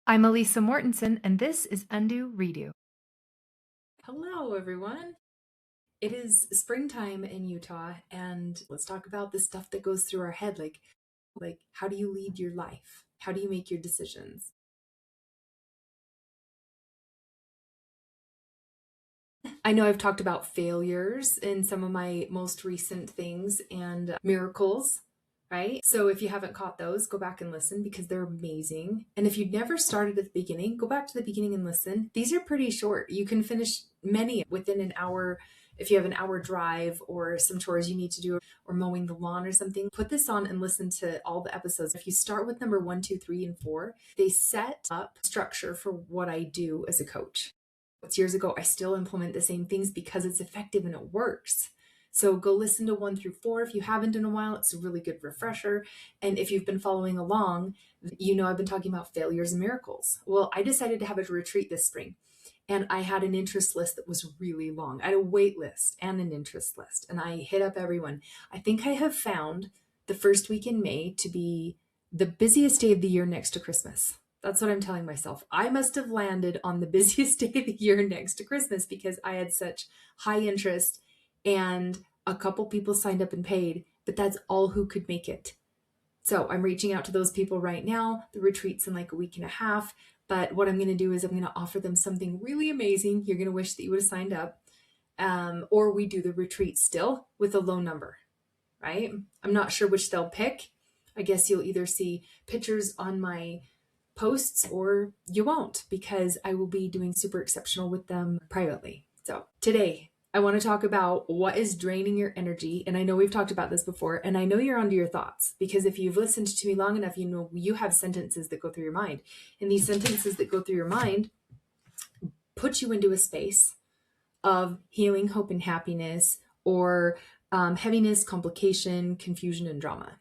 I'm Elisa Mortensen, and this is Undo Redo. Hello, everyone. It is springtime in Utah, and let's talk about the stuff that goes through our head. Like how do you lead your life? How do you make your decisions? I know I've talked about failures in some of my most recent things and miracles, right? So if you haven't caught those, go back and listen because they're amazing. And if you never started at the beginning, go back to the beginning and listen. These are pretty short. You can finish many within an hour. If you have an hour drive or some chores you need to do or mowing the lawn or something, put this on and listen to all the episodes. If you start with number 1, 2, 3, and 4, they set up structure for what I do as a coach. Years ago, I still implement the same things because it's effective and it works. So go listen to 1 through 4 if you haven't in a while. It's a really good refresher. And if you've been following along, you know I've been talking about failures and miracles. Well, I decided to have a retreat this spring, and I had an interest list that was really long. I had a wait list and an interest list, and I hit up everyone. I think I have found the first week in May to be the busiest day of the year next to Christmas. That's what I'm telling myself. I must have landed on the busiest day of the year next to Christmas because I had such high interest and a couple people signed up and paid, but that's all who could make it. So I'm reaching out to those people right now. The retreat's in like a week and a half, but what I'm going to do is I'm going to offer them something really amazing. You're going to wish that you would have signed up. Or we do the retreat still with a low number, right? I'm not sure which they'll pick. I guess you'll either see pictures on my posts or you won't because I will be doing super exceptional with them privately. So today I want to talk about what is draining your energy. And I know we've talked about this before, and I know you're onto your thoughts because if you've listened to me long enough, you know you have sentences that go through your mind. And these sentences that go through your mind put you into a space of healing, hope, and happiness, or heaviness, complication, confusion, and drama.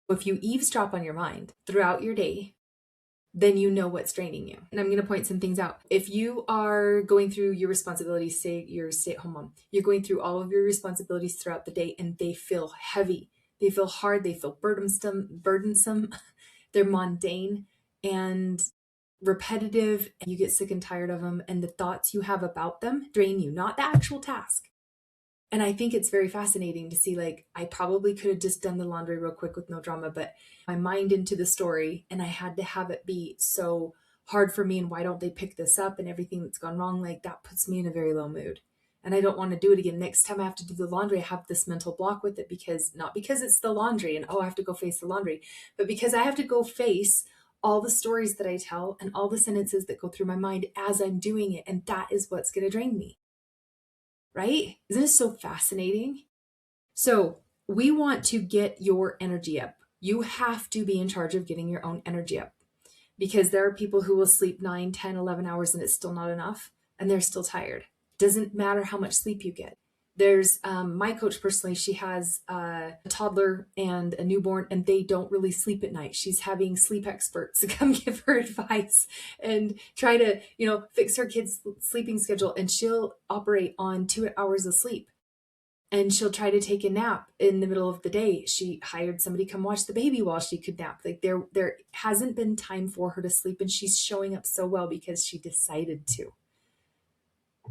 If you eavesdrop on your mind throughout your day, then you know what's draining you. And I'm going to point some things out. If you are going through your responsibilities, say you're a stay-at-home mom, you're going through all of your responsibilities throughout the day and they feel heavy, they feel hard, they feel burdensome, they're mundane and repetitive, and you get sick and tired of them, and the thoughts you have about them drain you, not the actual task. And I think it's very fascinating to see, like, I probably could have just done the laundry real quick with no drama, but my mind into the story, and I had to have it be so hard for me. And why don't they pick this up and everything that's gone wrong? Like, that puts me in a very low mood. And I don't want to do it again. Next time I have to do the laundry, I have this mental block with it because not because it's the laundry and, oh, I have to go face the laundry, but because I have to go face all the stories that I tell and all the sentences that go through my mind as I'm doing it. And that is what's going to drain me. Right? Isn't it so fascinating? So we want to get your energy up. You have to be in charge of getting your own energy up because there are people who will sleep 9, 10, 11 hours and it's still not enough and they're still tired. Doesn't matter how much sleep you get. There's my coach personally, she has a toddler and a newborn and they don't really sleep at night. She's having sleep experts to come give her advice and try to, fix her kid's sleeping schedule, and she'll operate on 2 hours of sleep. And she'll try to take a nap in the middle of the day. She hired somebody to come watch the baby while she could nap. Like there hasn't been time for her to sleep, and she's showing up so well because she decided to.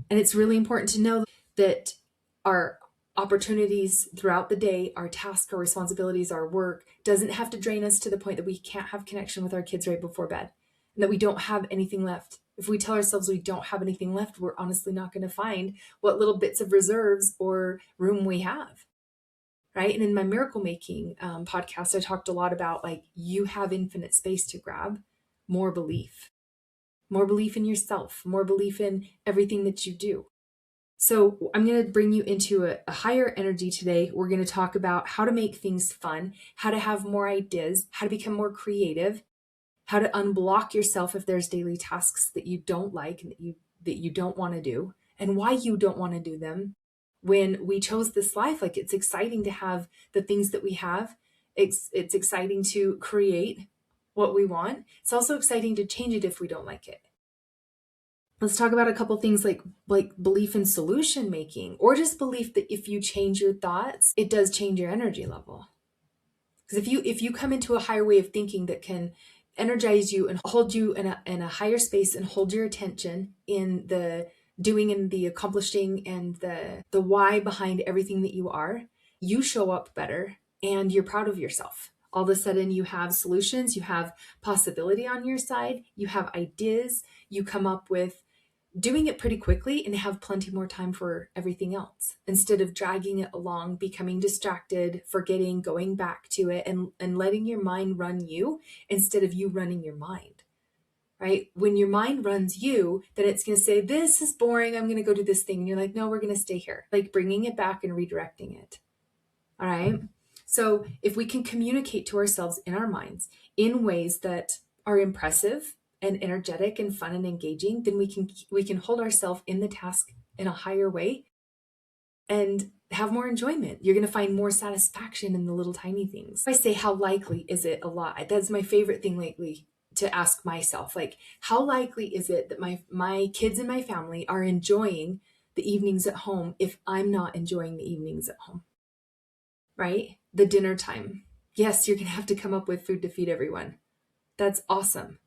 And it's really important to know that our opportunities throughout the day, our tasks, our responsibilities, our work doesn't have to drain us to the point that we can't have connection with our kids right before bed and that we don't have anything left. If we tell ourselves we don't have anything left, we're honestly not going to find what little bits of reserves or room we have. Right. And in my miracle making podcast, I talked a lot about like you have infinite space to grab more belief in yourself, more belief in everything that you do. So I'm going to bring you into a higher energy today. We're going to talk about how to make things fun, how to have more ideas, how to become more creative, how to unblock yourself if there's daily tasks that you don't like and that you don't want to do, and why you don't want to do them. When we chose this life, like it's exciting to have the things that we have. It's exciting to create what we want. It's also exciting to change it if we don't like it. Let's talk about a couple things like belief in solution making, or just belief that if you change your thoughts, it does change your energy level. Because if you come into a higher way of thinking that can energize you and hold you in a higher space and hold your attention in the doing and the accomplishing and the why behind everything that you are, you show up better and you're proud of yourself. All of a sudden you have solutions, you have possibility on your side, you have ideas, you come up with doing it pretty quickly and have plenty more time for everything else instead of dragging it along, becoming distracted, forgetting, going back to it, and letting your mind run you instead of you running your mind, right? When your mind runs you, then it's going to say, this is boring, I'm going to go do this thing. And you're like, no, we're going to stay here, like bringing it back and redirecting it. All right. So if we can communicate to ourselves in our minds in ways that are impressive and energetic and fun and engaging, then we can hold ourselves in the task in a higher way and have more enjoyment. You're going to find more satisfaction in the little tiny things. I say, how likely is it a lot? That's my favorite thing lately to ask myself, like, how likely is it that my kids and my family are enjoying the evenings at home if I'm not enjoying the evenings at home? Right? The dinner time. Yes, you're going to have to come up with food to feed everyone. That's awesome.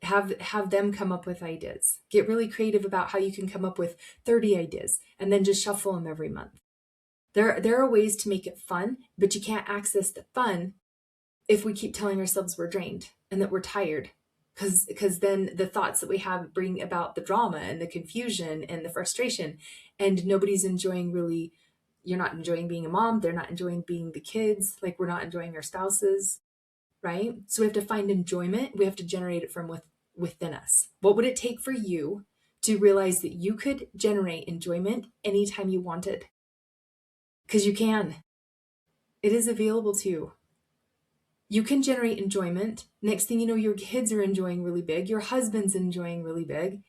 Have them come up with ideas. Get really creative about how you can come up with 30 ideas and then just shuffle them every month. There are ways to make it fun, but you can't access the fun if we keep telling ourselves we're drained and that we're tired. Because then the thoughts that we have bring about the drama and the confusion and the frustration, and nobody's enjoying really. You're not enjoying being a mom. They're not enjoying being the kids. Like, we're not enjoying our spouses, right? So we have to find enjoyment. We have to generate it from within us. What would it take for you to realize that you could generate enjoyment anytime you wanted? Because you can. It is available to you. You can generate enjoyment. Next thing you know, your kids are enjoying really big. Your husband's enjoying really big.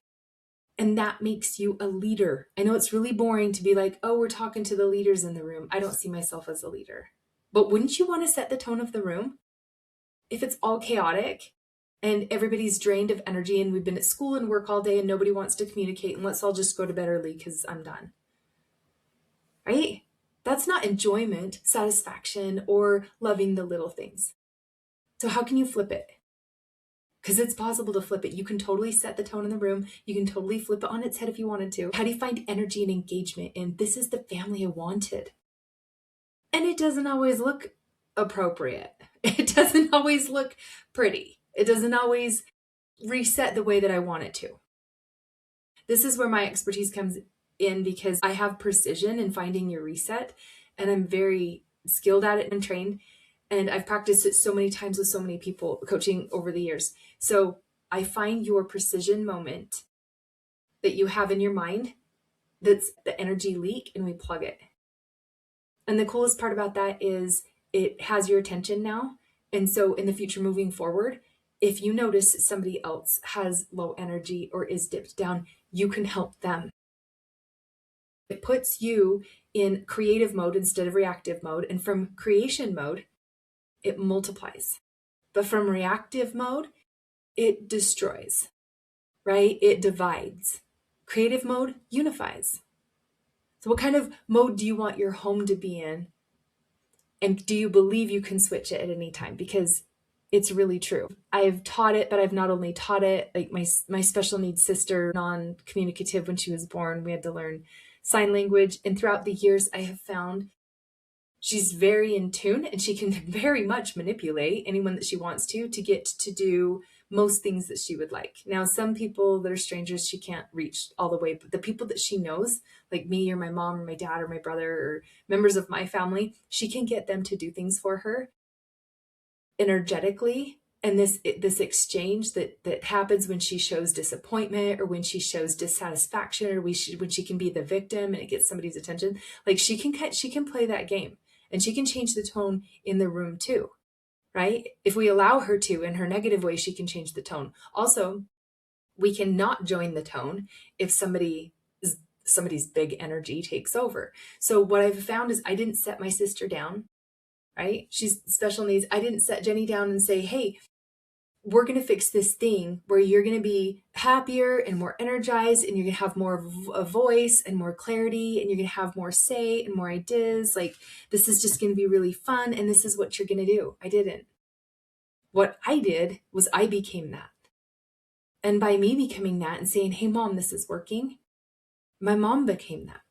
And that makes you a leader. I know it's really boring to be like, oh, we're talking to the leaders in the room. I don't see myself as a leader. But wouldn't you want to set the tone of the room? If it's all chaotic and everybody's drained of energy and we've been at school and work all day and nobody wants to communicate and let's all just go to bed early because I'm done. Right? That's not enjoyment, satisfaction, or loving the little things. So how can you flip it? Because it's possible to flip it. You can totally set the tone in the room. You can totally flip it on its head if you wanted to. How do you find energy and engagement in this is the family I wanted? And it doesn't always look appropriate. It doesn't always look pretty. It doesn't always reset the way that I want it to. This is where my expertise comes in because I have precision in finding your reset and I'm very skilled at it and trained. And I've practiced it so many times with so many people coaching over the years. So I find your precision moment that you have in your mind that's the energy leak and we plug it. And the coolest part about that is it has your attention now. And so in the future moving forward, if you notice somebody else has low energy or is dipped down, you can help them. It puts you in creative mode instead of reactive mode. And from creation mode, it multiplies. But from reactive mode, it destroys, right? It divides. Creative mode unifies. So what kind of mode do you want your home to be in? And do you believe you can switch it at any time? Because it's really true. I've taught it, but I've not only taught it, like my special needs sister, non-communicative when she was born, we had to learn sign language. And throughout the years, I have found she's very in tune and she can very much manipulate anyone that she wants to get to do most things that she would like. Now, some people that are strangers, she can't reach all the way, but the people that she knows, like me or my mom or my dad or my brother or members of my family, she can get them to do things for her energetically. And this exchange that happens when she shows disappointment or when she shows dissatisfaction or when she can be the victim and it gets somebody's attention, like she can play that game and she can change the tone in the room too. Right? If we allow her to, in her negative way, she can change the tone. Also, we cannot join the tone if somebody's big energy takes over. So what I've found is I didn't set my sister down, right? She's special needs. I didn't set Jenny down and say, hey, we're going to fix this thing where you're going to be happier and more energized and you're going to have more of a voice and more clarity and you're going to have more say and more ideas. Like, this is just going to be really fun and this is what you're going to do. I didn't. What I did was I became that. And by me becoming that and saying, hey, mom, this is working, my mom became that.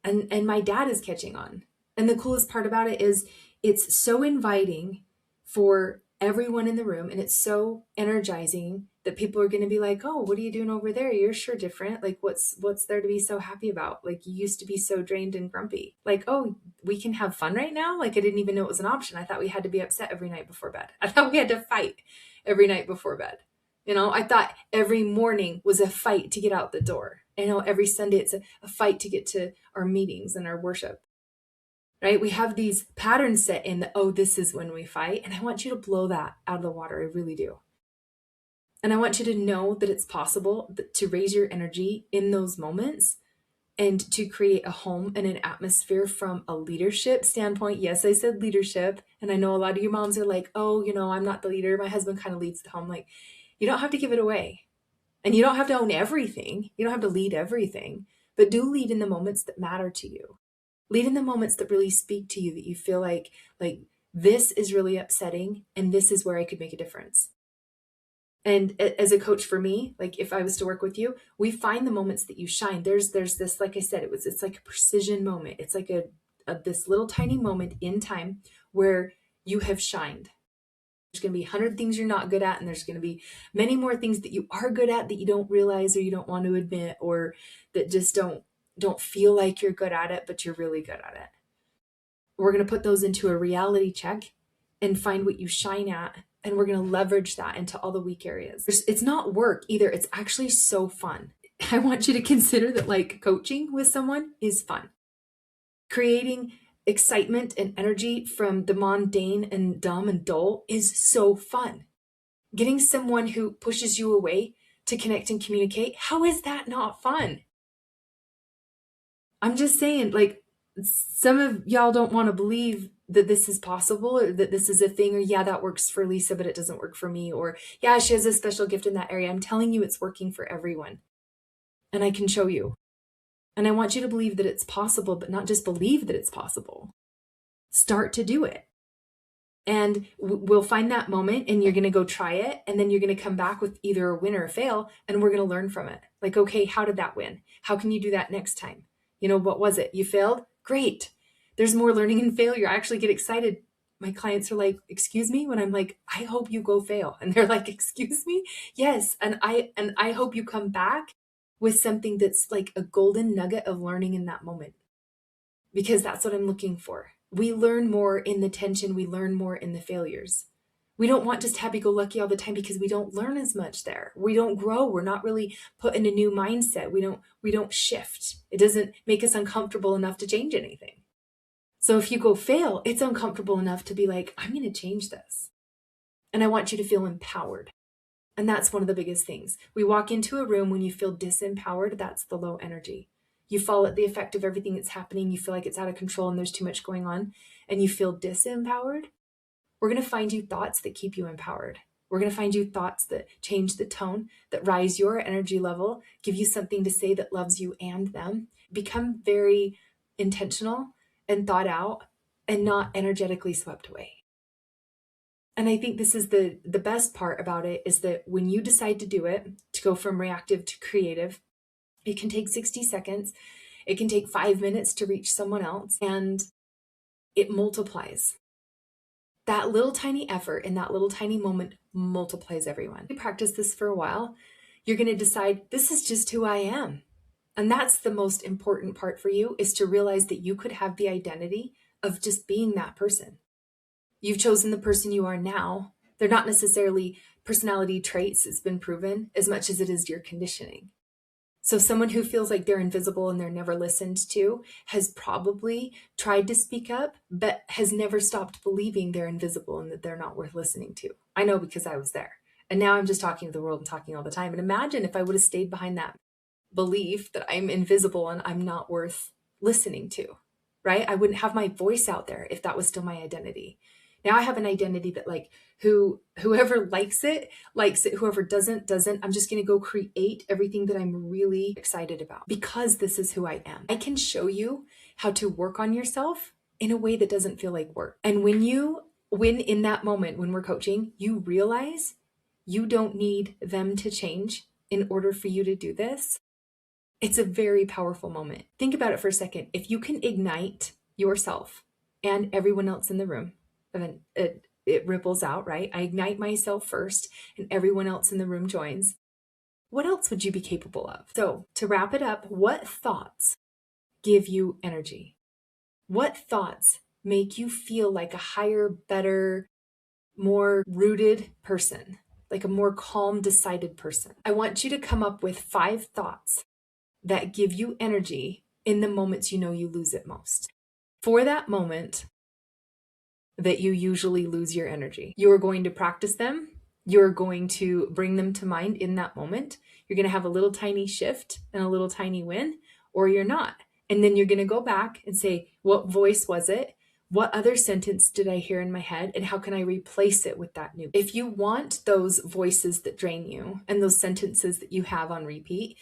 And my dad is catching on. And the coolest part about it is it's so inviting for everyone in the room, and it's so energizing that people are going to be like, oh, what are you doing over there? You're sure different. Like, what's there to be so happy about? Like, you used to be so drained and grumpy. Like, oh, we can have fun right now? Like, I didn't even know it was an option. I thought we had to be upset every night before bed. I thought we had to fight every night before bed. I thought every morning was a fight to get out the door. Every Sunday it's a fight to get to our meetings and our worship, right? We have these patterns set in that, oh, this is when we fight. And I want you to blow that out of the water. I really do. And I want you to know that it's possible to raise your energy in those moments and to create a home and an atmosphere from a leadership standpoint. Yes, I said leadership. And I know a lot of you moms are like, oh, I'm not the leader. My husband kind of leads the home. Like, you don't have to give it away. And you don't have to own everything. You don't have to lead everything, but do lead in the moments that matter to you. Lead in the moments that really speak to you, that you feel like this is really upsetting and this is where I could make a difference. And as a coach for me, like if I was to work with you, we find the moments that you shine. There's this, like I said, it's like a precision moment. It's like this little tiny moment in time where you have shined. There's going to be 100 things you're not good at, and there's going to be many more things that you are good at that you don't realize or you don't want to admit, or that just don't feel like you're good at it, but you're really good at it. We're going to put those into a reality check and find what you shine at, and we're going to leverage that into all the weak areas. It's not work either. It's actually so fun. I want you to consider that like coaching with someone is fun. Creating excitement and energy from the mundane and dumb and dull is so fun. Getting someone who pushes you away to connect and communicate, how is that not fun? I'm just saying, like, some of y'all don't want to believe that this is possible, or that this is a thing, or yeah, that works for Lisa, but it doesn't work for me, or yeah, she has a special gift in that area. I'm telling you, it's working for everyone. And I can show you. And I want you to believe that it's possible, but not just believe that it's possible. Start to do it. And we'll find that moment, and you're going to go try it. And then you're going to come back with either a win or a fail, and we're going to learn from it. Like, okay, how did that win? How can you do that next time? What was it? You failed? Great. There's more learning in failure. I actually get excited. My clients are like, excuse me? When I'm like, I hope you go fail. And they're like, excuse me? Yes. And I hope you come back with something that's like a golden nugget of learning in that moment, because that's what I'm looking for. We learn more in the tension. We learn more in the failures. We don't want just happy-go-lucky all the time, because we don't learn as much there. We don't grow. We're not really put in a new mindset. We don't shift. It doesn't make us uncomfortable enough to change anything. So if you go fail, it's uncomfortable enough to be like, I'm going to change this. And I want you to feel empowered. And that's one of the biggest things. We walk into a room when you feel disempowered, that's the low energy. You fall at the effect of everything that's happening. You feel like it's out of control and there's too much going on, and you feel disempowered. We're going to find you thoughts that keep you empowered. We're going to find you thoughts that change the tone, that rise your energy level, give you something to say that loves you and them. Become very intentional and thought out, and not energetically swept away. And I think this is the best part about it, is that when you decide to do it, to go from reactive to creative, it can take 60 seconds. It can take 5 minutes to reach someone else, and it multiplies. That little tiny effort in that little tiny moment multiplies everyone. You practice this for a while, you're going to decide, this is just who I am. And that's the most important part for you, is to realize that you could have the identity of just being that person. You've chosen the person you are now. They're not necessarily personality traits, it's been proven, as much as it is your conditioning. So someone who feels like they're invisible and they're never listened to has probably tried to speak up, but has never stopped believing they're invisible and that they're not worth listening to. I know, because I was there. And now I'm just talking to the world and talking all the time. And imagine if I would have stayed behind that belief that I'm invisible and I'm not worth listening to, right? I wouldn't have my voice out there if that was still my identity. Now I have an identity that, like, whoever likes it, likes it. Whoever doesn't. I'm just going to go create everything that I'm really excited about, because this is who I am. I can show you how to work on yourself in a way that doesn't feel like work. And when you when in that moment, when we're coaching, you realize you don't need them to change in order for you to do this, it's a very powerful moment. Think about it for a second. If you can ignite yourself and everyone else in the room, and then it ripples out, right? I ignite myself first and everyone else in the room joins. What else would you be capable of? So to wrap it up, what thoughts give you energy? What thoughts make you feel like a higher, better, more rooted person, like a more calm, decided person? I want you to come up with 5 thoughts that give you energy in the moments you know you lose it most. For that moment that you usually lose your energy, you are going to practice them. You're going to bring them to mind in that moment. You're going to have a little tiny shift and a little tiny win, or you're not. And then you're going to go back and say, what voice was it? What other sentence did I hear in my head? And how can I replace it with that new? If you want those voices that drain you and those sentences that you have on repeat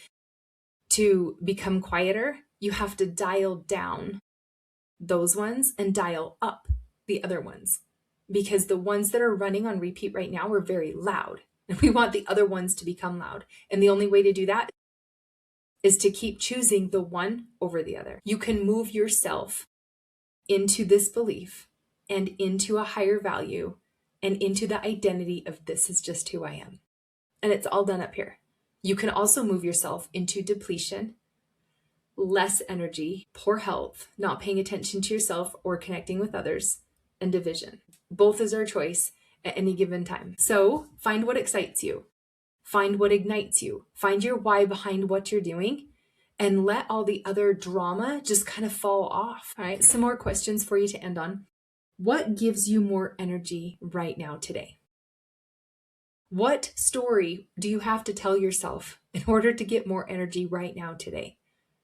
to become quieter, you have to dial down those ones and dial up the other ones, because the ones that are running on repeat right now are very loud and we want the other ones to become loud. And the only way to do that is to keep choosing the one over the other. You can move yourself into this belief and into a higher value and into the identity of this is just who I am. And it's all done up here. You can also move yourself into depletion, less energy, poor health, not paying attention to yourself or connecting with others, and division. Both is our choice at any given time. So find what excites you. Find what ignites you. Find your why behind what you're doing and let all the other drama just kind of fall off. All right, some more questions for you to end on. What gives you more energy right now today? What story do you have to tell yourself in order to get more energy right now today?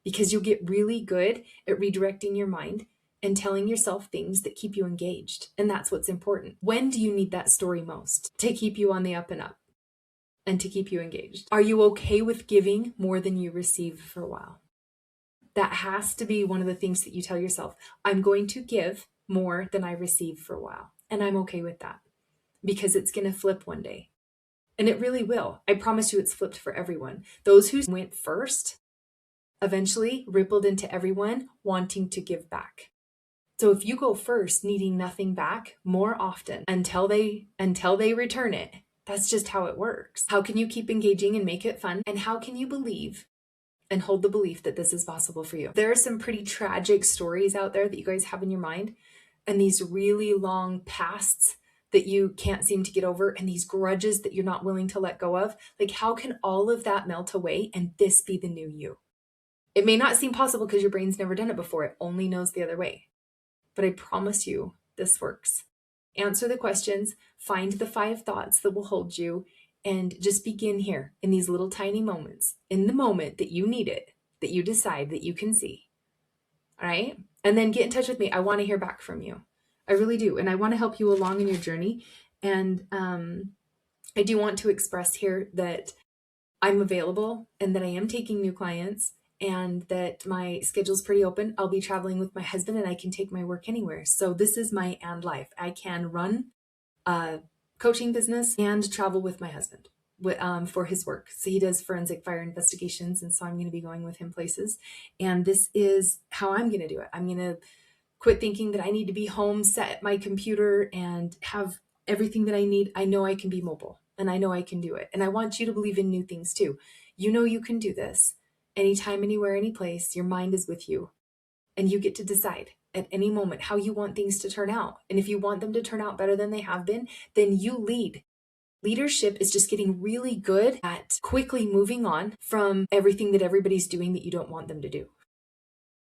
Because you'll get really good at redirecting your mind and telling yourself things that keep you engaged. And that's what's important. When do you need that story most to keep you on the up and up and to keep you engaged? Are you okay with giving more than you receive for a while? That has to be one of the things that you tell yourself. I'm going to give more than I receive for a while. And I'm okay with that because it's going to flip one day. And it really will. I promise you it's flipped for everyone. Those who went first eventually rippled into everyone wanting to give back. So if you go first needing nothing back more often until they return it, that's just how it works. How can you keep engaging and make it fun? And how can you believe and hold the belief that this is possible for you? There are some pretty tragic stories out there that you guys have in your mind, and these really long pasts that you can't seem to get over, and these grudges that you're not willing to let go of. Like, how can all of that melt away and this be the new you? It may not seem possible because your brain's never done it before. It only knows the other way. But I promise you, this works. Answer the questions, find the 5 thoughts that will hold you, and just begin here in these little tiny moments, in the moment that you need it, that you decide that you can see. All right? And then get in touch with me. I want to hear back from you. I really do. And I want to help you along in your journey. And I do want to express here that I'm available and that I am taking new clients and that my schedule's pretty open. I'll be traveling with my husband and I can take my work anywhere. So this is my and life. I can run a coaching business and travel with my husband for his work. So he does forensic fire investigations. And so I'm going to be going with him places. And this is how I'm going to do it. I'm going to quit thinking that I need to be home, set at my computer and have everything that I need. I know I can be mobile and I know I can do it. And I want you to believe in new things too. You know you can do this anytime, anywhere, any place. Your mind is with you and you get to decide at any moment how you want things to turn out. And if you want them to turn out better than they have been, then you lead. Leadership is just getting really good at quickly moving on from everything that everybody's doing that you don't want them to do,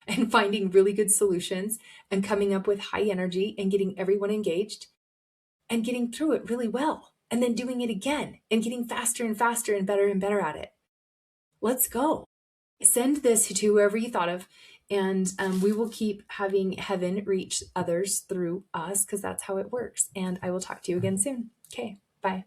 and finding really good solutions and coming up with high energy and getting everyone engaged and getting through it really well, and then doing it again and getting faster and faster and better at it. Let's go. Send this to whoever you thought of, and we will keep having heaven reach others through us because that's how it works. And I will talk to you again soon. Okay, bye.